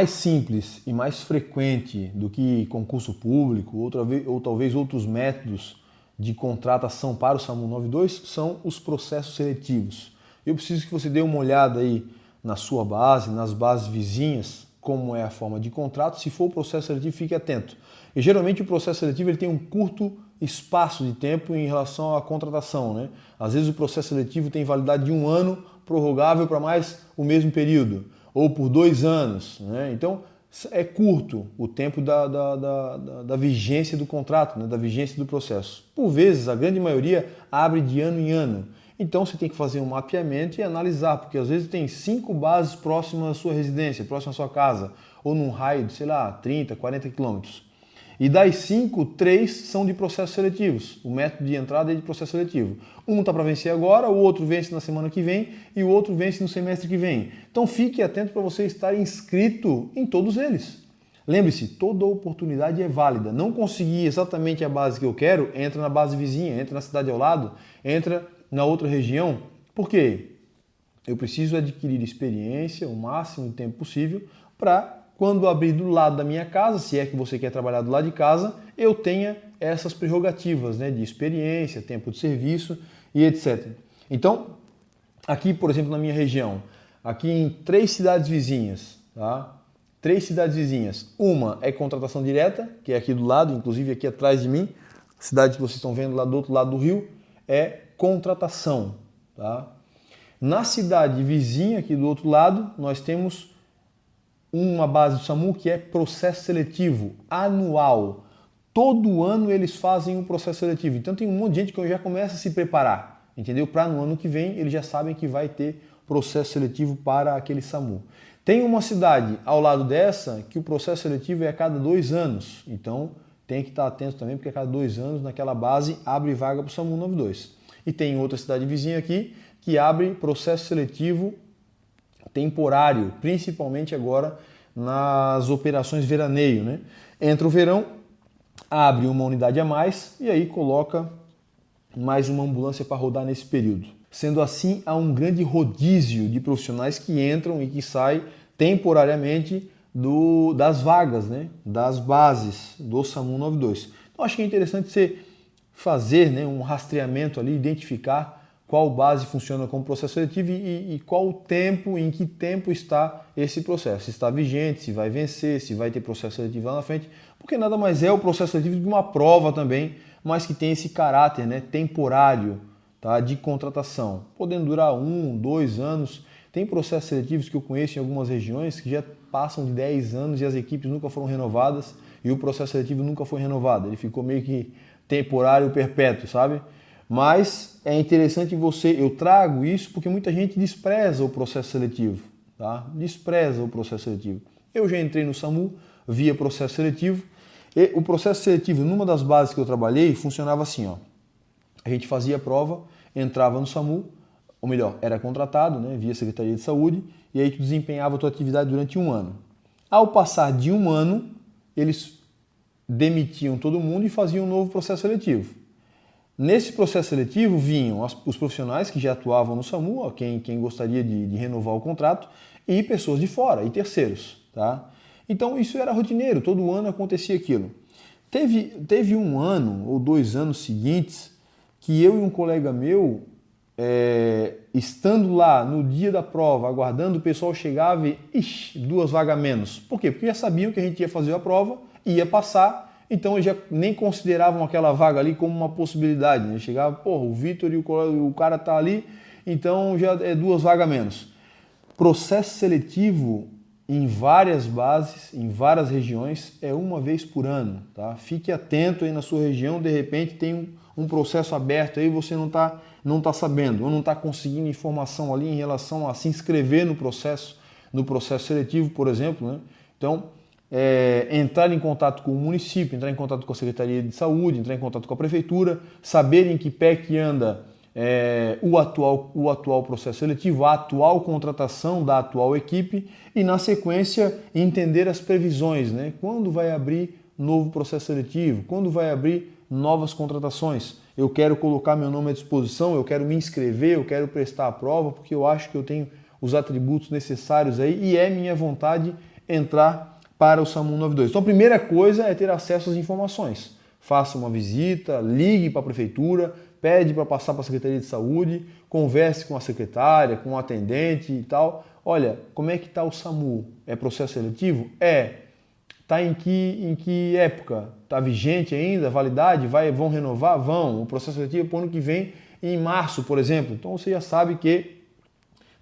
Mais simples e mais frequente do que concurso público ou talvez outros métodos de contratação para o SAMU 92 são os processos seletivos. Eu preciso que você dê uma olhada aí na sua base, nas bases vizinhas, como é a forma de contrato. Se for o processo seletivo, fique atento. E geralmente o processo seletivo ele tem um curto espaço de tempo em relação à contratação, né? Às vezes o processo seletivo tem validade de 1 ano, prorrogável para mais o mesmo período, ou por 2 anos, né? Então é curto o tempo da vigência do contrato, né? Da vigência do processo. Por vezes, a grande maioria abre de ano em ano. Então você tem que fazer um mapeamento e analisar, porque às vezes tem 5 bases próximas à sua residência, próximas à sua casa, ou num raio de, sei lá, 30, 40 quilômetros. E das 5, 3 são de processos seletivos. O método de entrada é de processo seletivo. Um está para vencer agora, o outro vence na semana que vem e o outro vence no semestre que vem. Então fique atento para você estar inscrito em todos eles. Lembre-se, toda oportunidade é válida. Não consegui exatamente a base que eu quero, entra na base vizinha, entra na cidade ao lado, entra na outra região. Por quê? Eu preciso adquirir experiência o máximo de tempo possível para, quando abrir do lado da minha casa, se é que você quer trabalhar do lado de casa, eu tenha essas prerrogativas, né, de experiência, tempo de serviço e etc. Então, aqui, por exemplo, na minha região, aqui em 3 cidades vizinhas, tá? 3 cidades vizinhas. Uma é contratação direta, que é aqui do lado, inclusive aqui atrás de mim, cidade que vocês estão vendo lá do outro lado do rio, é contratação, tá? Na cidade vizinha aqui do outro lado, nós temos uma base do SAMU que é processo seletivo anual. Todo ano eles fazem um processo seletivo. Então tem um monte de gente que já começa a se preparar, entendeu? Para no ano que vem eles já sabem que vai ter processo seletivo para aquele SAMU. Tem uma cidade ao lado dessa que o processo seletivo é a cada 2 anos. Então tem que estar atento também, porque a cada 2 anos naquela base abre vaga para o SAMU 92. E tem outra cidade vizinha aqui que abre processo seletivo temporário, principalmente agora nas operações veraneio, né? Entra o verão, abre uma unidade a mais e aí coloca mais uma ambulância para rodar nesse período. Sendo assim, há um grande rodízio de profissionais que entram e que saem temporariamente das vagas, né? Das bases do SAMU 92. Então acho que é interessante você fazer, né, um rastreamento ali, identificar qual base funciona como processo seletivo e qual o tempo, em que tempo está esse processo. Se está vigente, se vai vencer, se vai ter processo seletivo lá na frente, porque nada mais é o processo seletivo de uma prova também, mas que tem esse caráter, né, temporário, tá, de contratação, podendo durar 1, 2 anos. Tem processos seletivos que eu conheço em algumas regiões que já passam de 10 anos e as equipes nunca foram renovadas e o processo seletivo nunca foi renovado. Ele ficou meio que temporário, perpétuo, sabe? Mas é interessante eu trago isso porque muita gente despreza o processo seletivo, tá? Despreza o processo seletivo. Eu já entrei no SAMU via processo seletivo e o processo seletivo, numa das bases que eu trabalhei, funcionava assim, ó. A gente fazia a prova, entrava no SAMU, ou melhor, era contratado, né, via Secretaria de Saúde, e aí tu desempenhava a tua atividade durante 1 ano. Ao passar de 1 ano, eles demitiam todo mundo e faziam um novo processo seletivo. Nesse processo seletivo vinham os profissionais que já atuavam no SAMU, ó, quem gostaria de renovar o contrato, e pessoas de fora, e terceiros. Tá? Então isso era rotineiro, todo ano acontecia aquilo. Teve 1 ano ou 2 anos seguintes que eu e um colega meu, estando lá no dia da prova, aguardando o pessoal chegava e 2 vagas a menos. Por quê? Porque já sabiam que a gente ia fazer a prova, ia passar, então eles já nem consideravam aquela vaga ali como uma possibilidade. Né? Chegava, porra, o Vitor e o cara tá ali, então já é 2 vagas a menos. Processo seletivo em várias bases, em várias regiões, é 1 vez por ano. Tá? Fique atento aí na sua região, de repente tem um processo aberto aí, você não tá sabendo, ou não está conseguindo informação ali em relação a se inscrever no processo seletivo, por exemplo. Né? Então, entrar em contato com o município, entrar em contato com a Secretaria de Saúde, entrar em contato com a Prefeitura, saber em que pé que anda o atual processo seletivo, a atual contratação da atual equipe e, na sequência, entender as previsões, né? Quando vai abrir novo processo seletivo, quando vai abrir novas contratações. Eu quero colocar meu nome à disposição, eu quero me inscrever, eu quero prestar a prova, porque eu acho que eu tenho os atributos necessários aí e é minha vontade entrar para o SAMU 192. Então a primeira coisa é ter acesso às informações. Faça uma visita, ligue para a prefeitura, pede para passar para a Secretaria de Saúde, converse com a secretária, com o atendente e tal. Olha, como é que está o SAMU? É processo seletivo? É. Está em que época? Está vigente ainda? Validade? Vão renovar? Vão. O processo seletivo é para o ano que vem, em março, por exemplo. Então você já sabe que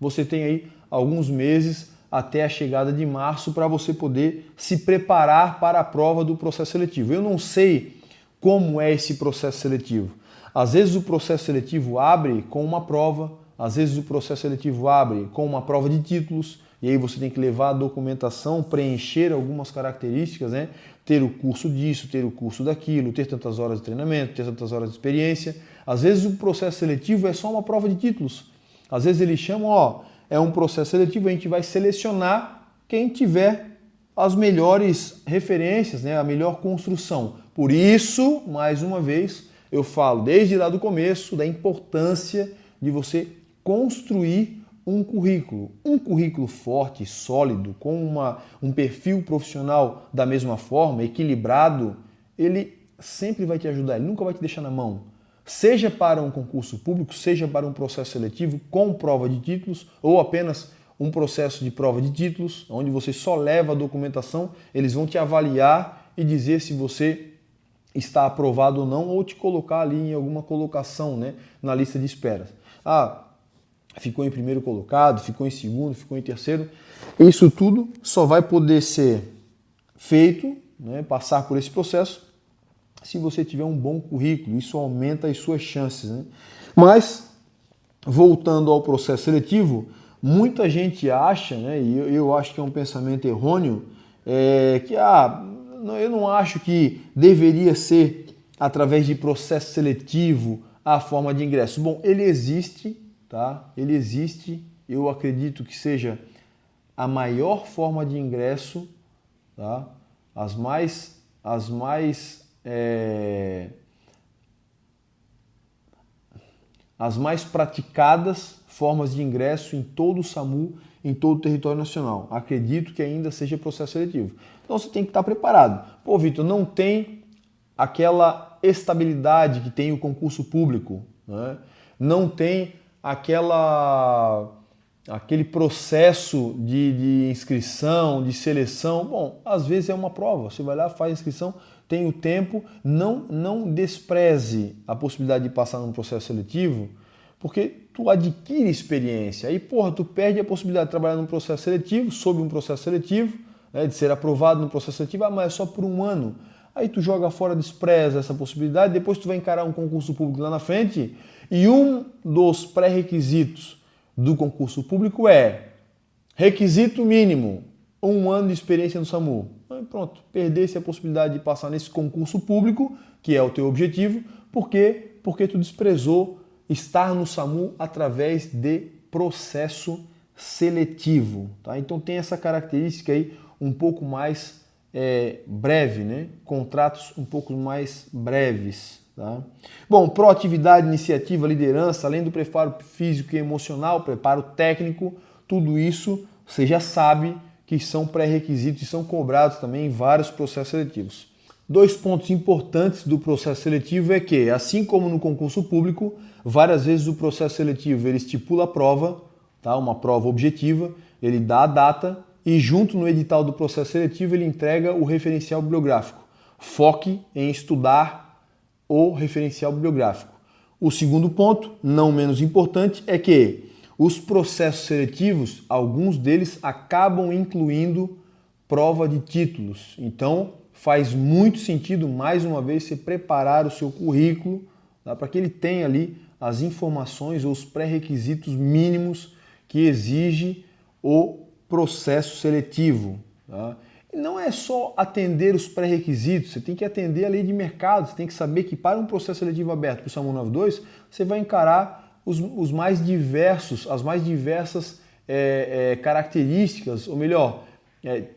você tem aí alguns meses até a chegada de março para você poder se preparar para a prova do processo seletivo. Eu não sei como é esse processo seletivo. Às vezes o processo seletivo abre com uma prova, às vezes o processo seletivo abre com uma prova de títulos, e aí você tem que levar a documentação, preencher algumas características, né? Ter o curso disso, ter o curso daquilo, ter tantas horas de treinamento, ter tantas horas de experiência. Às vezes o processo seletivo é só uma prova de títulos. Às vezes eles chamam, é um processo seletivo, a gente vai selecionar quem tiver as melhores referências, né? A melhor construção. Por isso, mais uma vez, eu falo desde lá do começo da importância de você construir um currículo forte, sólido, com um perfil profissional da mesma forma, equilibrado, ele sempre vai te ajudar, ele nunca vai te deixar na mão. Seja para um concurso público, seja para um processo seletivo com prova de títulos ou apenas um processo de prova de títulos, onde você só leva a documentação, eles vão te avaliar e dizer se você está aprovado ou não, ou te colocar ali em alguma colocação, né, na lista de espera. Ficou em primeiro colocado, ficou em segundo, ficou em terceiro. Isso tudo só vai poder ser feito, né, passar por esse processo, se você tiver um bom currículo. Isso aumenta as suas chances, né? Mas, voltando ao processo seletivo, muita gente acha, né, e eu acho que é um pensamento errôneo, que eu não acho que deveria ser através de processo seletivo a forma de ingresso. Bom, ele existe, tá? Ele existe, eu acredito que seja a maior forma de ingresso, tá? As mais praticadas formas de ingresso em todo o SAMU, em todo o território nacional. Acredito que ainda seja processo seletivo. Então você tem que estar preparado. Pô, Vitor, não tem aquela estabilidade que tem o concurso público, né? Não tem aquele processo de inscrição, de seleção. Bom, às vezes é uma prova. Você vai lá, faz a inscrição, tem o tempo. Não despreze a possibilidade de passar num processo seletivo, porque tu adquire experiência. Aí, tu perde a possibilidade de trabalhar num processo seletivo, sob um processo seletivo, né, de ser aprovado no processo seletivo, mas é só por um ano. Aí tu joga fora, despreza essa possibilidade, depois tu vai encarar um concurso público lá na frente, e um dos pré-requisitos do concurso público é requisito mínimo, 1 ano de experiência no SAMU. Aí pronto, perdesse a possibilidade de passar nesse concurso público, que é o teu objetivo, porque tu desprezou estar no SAMU através de processo seletivo. Tá? Então tem essa característica aí um pouco mais breve, né? Contratos um pouco mais breves. Tá? Bom, proatividade, iniciativa, liderança, além do preparo físico e emocional, preparo técnico, tudo isso você já sabe que são pré-requisitos e são cobrados também em vários processos seletivos. 2 pontos importantes do processo seletivo é que, assim como no concurso público, várias vezes o processo seletivo ele estipula a prova, tá? Uma prova objetiva, ele dá a data e junto no edital do processo seletivo ele entrega o referencial bibliográfico. Foque em estudar o referencial bibliográfico. O segundo ponto, não menos importante, é que os processos seletivos, alguns deles acabam incluindo prova de títulos. Então, faz muito sentido, mais uma vez, você preparar o seu currículo, tá, para que ele tenha ali as informações ou os pré-requisitos mínimos que exige o processo seletivo. Tá? E não é só atender os pré-requisitos, você tem que atender a lei de mercado, você tem que saber que para um processo seletivo aberto para o SAMU 92, você vai encarar os mais diversos, as mais diversas características, ou melhor,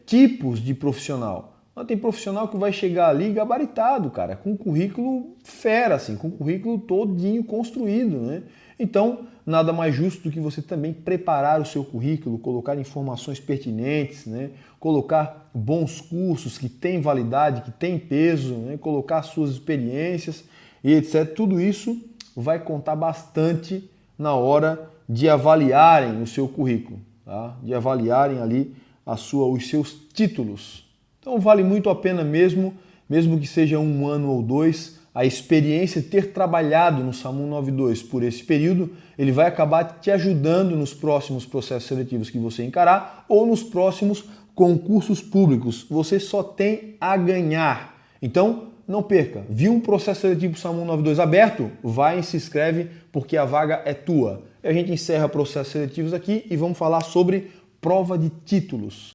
tipos de profissional. Tem profissional que vai chegar ali gabaritado, cara, com currículo fera, assim, com currículo todinho construído, né? Então, nada mais justo do que você também preparar o seu currículo, colocar informações pertinentes, né? Colocar bons cursos que têm validade, que têm peso, né? Colocar suas experiências e etc. Tudo isso vai contar bastante na hora de avaliarem o seu currículo, tá? De avaliarem ali os seus títulos. Então vale muito a pena mesmo que seja 1 ano ou 2, a experiência, ter trabalhado no SAMU 92 por esse período, ele vai acabar te ajudando nos próximos processos seletivos que você encarar ou nos próximos concursos públicos. Você só tem a ganhar. Então, não perca. Viu um processo seletivo SAMU 92 aberto? Vai e se inscreve porque a vaga é tua. E a gente encerra processos seletivos aqui e vamos falar sobre prova de títulos.